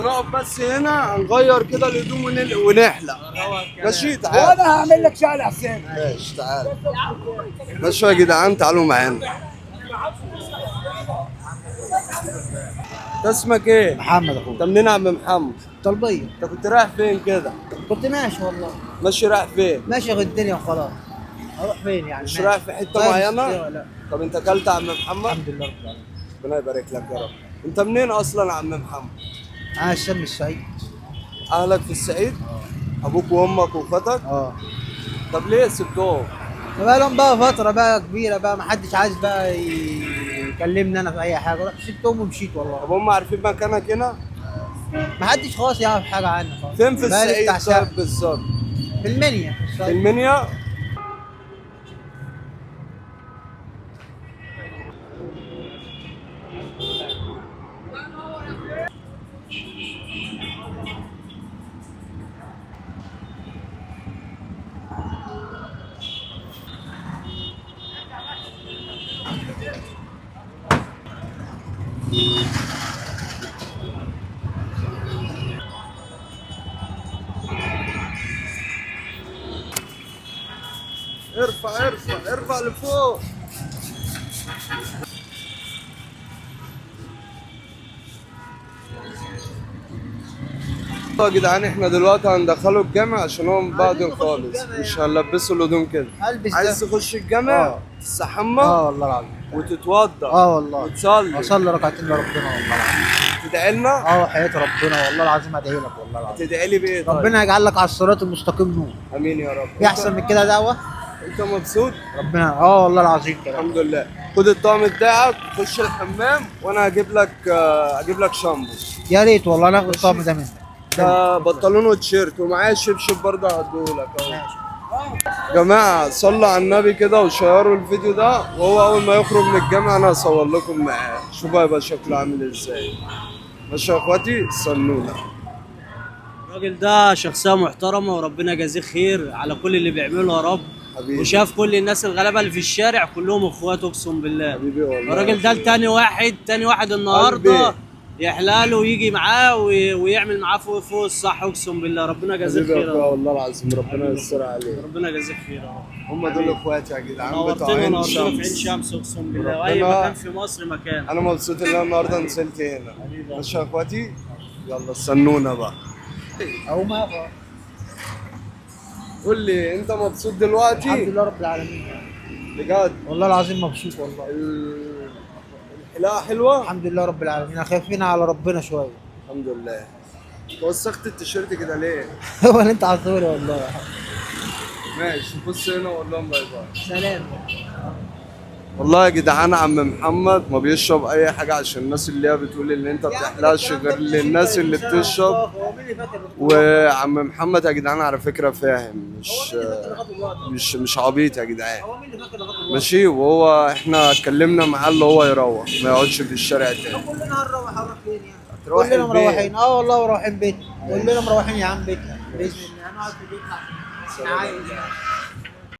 نقف بس هنا هنغير كده الهدوم ونحلق. ماشي تعال. وانا هعمل لك شعر حسين. ماشي تعال. ماشي يا جدعان تعالوا معانا. انت اسمك ايه؟ محمد اخويا. انت منين يا عم محمد؟ طلبيه. انت كنت رايح فين كده؟ كنت ماشي والله. ماشي رايح فين؟ ماشي في الدنيا وخلاص. اروح فين يعني؟ مش ماشي. رايح في حته طيب معينه؟ لا. طب انت اكلت يا عم محمد؟ الحمد لله رب العالمين. ربنا يبارك لك يا رب. انت منين اصلا يا عم محمد؟ انا الشام السعيد. اهلك في الصعيد؟ ابوك وامك واخواتك؟ اه. طب ليه سبتهم؟ بقى لهم بقى فتره بقى كبيره بقى ما حدش عايز بقى يكلمني انا في اي حاجه، رحت سبتهم ومشيت والله. طب هم عارفين مكانك هنا؟ ما حدش خالص يعرف حاجه عني خالص. فين في بقى لي الصعيد بتاع سنة. طيب بالظبط؟ في المنيا. في المنيا؟ ارفع ارفع ارفع لفوق. يا جدعان احنا دلوقتي هندخله الجامع عشان هو مبهدل خالص، مش هنلبسه الهدوم كده. البس عايز ده. تخش الجامع تستحمى والله العظيم. وتتوضى والله. وتصلي اصلي ركعتين لربنا والله العظيم. تدعي لنا. حياة ربنا والله العظيم ادعي لك والله العظيم. تدعي لي بايه طيب؟ ربنا يجعل لك على الصراط المستقيم نور. امين يا رب. في احسن من كده دعوه؟ انت مبسوط؟ ربنا والله العظيم كده. الحمد لله. خد الطقم بتاعك خش الحمام وانا هجيب لك شامبو. يا ريت والله ناخد الطقم ده منك. ده بنطلون وتيشيرت ومعايا شبشب برضه هديهولك اهو. ماشي. جماعة صلوا على النبي كده وشيروا الفيديو ده، وهو أول ما يخرج من الجامع أنا هصور لكم معاه، شوفوا هيبقى شكله عامل إزاي. ماشي يا إخواتي صلونا. الراجل ده شخصية محترمة وربنا يجازيه خير على كل اللي بيعمله يا رب. حبيبي. وشاف كل الناس الغلابة اللي في الشارع كلهم اخوات اقسم بالله. حبيبي والله. الراجل ده تاني واحد النهارده يحلاله ويجي معاه ويعمل معاه فوق الصح اقسم بالله. ربنا يجازيه خير يا رب. والله العظيم ربنا يستر عليه. ربنا يجازيه خير يا رب. هم دول إخواتي يا جدعان بتوع نورتنا عين في عين شمس. شمس اقسم بالله، واي ربنا- مكان في مصر مكان. أنا مبسوط إن أنا النهاردة نزلت هنا. ماشي يا إخواتي يلا استنونا بقى. او ما يبقى. قول لي أنت مبسوط دلوقتي؟ الحمد لله رب العالمين. بجد؟ والله العظيم مبسوط والله. الحلاقة حلوة؟ الحمد لله رب العالمين. خايفين على ربنا شويه. الحمد لله. وسخت التيشيرت كده ليه؟ هو اللي انت عصوري والله. ماشي بص هنا وقول لهم باي باي. سلام. والله يا جدعان عم محمد ما بيشرب اي حاجه عشان الناس اللي هي بتقول ان انت بتحلقش غير للناس اللي بتشرب. وعم محمد يا جدعان على فكره فاهم، مش عبيط يا جدعان. ماشي. وهو احنا اتكلمنا معاه اللي هو يروح ما يقعدش في الشارع تاني. كلنا هنروح فين يعني؟ تروح كلنا البيت. مروحين. والله مروحين بيتنا. كلنا مروحين يا عم بيتنا باذن الله. هنقعد في بيتنا عشان عايز.